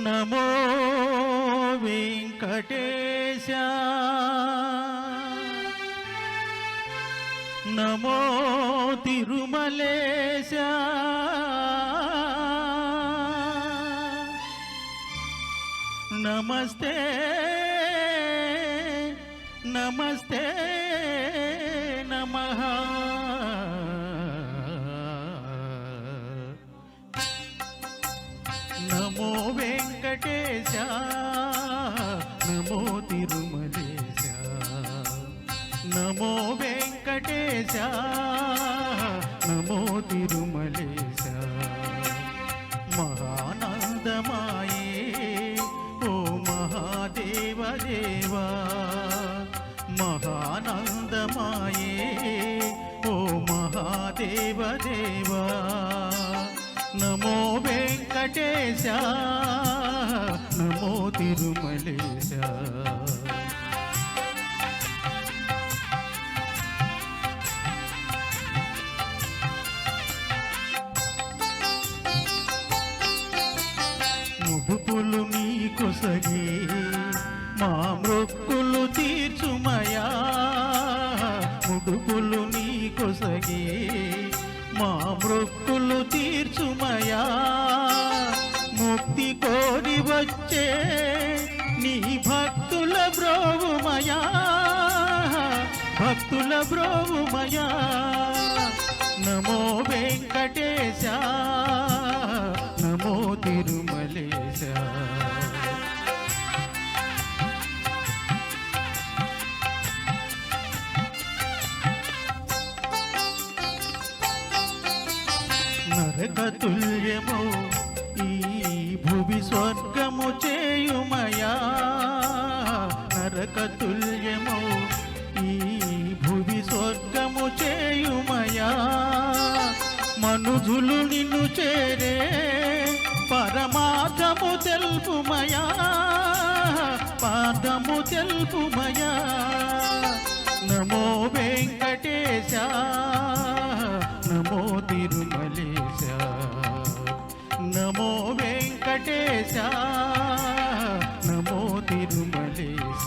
నమో వెంకటేశ నమో తిరుమలేశ నమస్తే నమస్తే నమః నమో వెంకటేశ నమో తిరుమలేశ నమో వెంకటేశ నమో తిరుమలేశ మహానందమాయే ఓ మహాదేవ దేవా మహానందమాయే ఓ మహాదేవ దేవా నమో వెంకటేశ నమో తిరుమలేశ ముడుపులు నీ కొసగి మా మృక్కులు తీర్చుమయా ముడుపులు నీ కొసగి మా మృక్కులు తీర్చుమయా ముక్తి కోరి వచ్చే నీ భక్తుల బ్రోవుమయా భక్తుల బ్రోవుమయా నమో వెంకటేశ నమో తిరుమలేశ నరకతుల్యమో ఈ భువి స్వర్గము చేయుమయా నరకతుల్యమో ఈ భువి స్వర్గము చేయుమయా మనుజులు నిన్ను చేరే పరమార్థము తెలుపుమయా పాదము తెలుపుమయా నమో వెంకటేశ నమో తిరుమలేశ నమో వెంకటేశ నమో తిరుమలేశ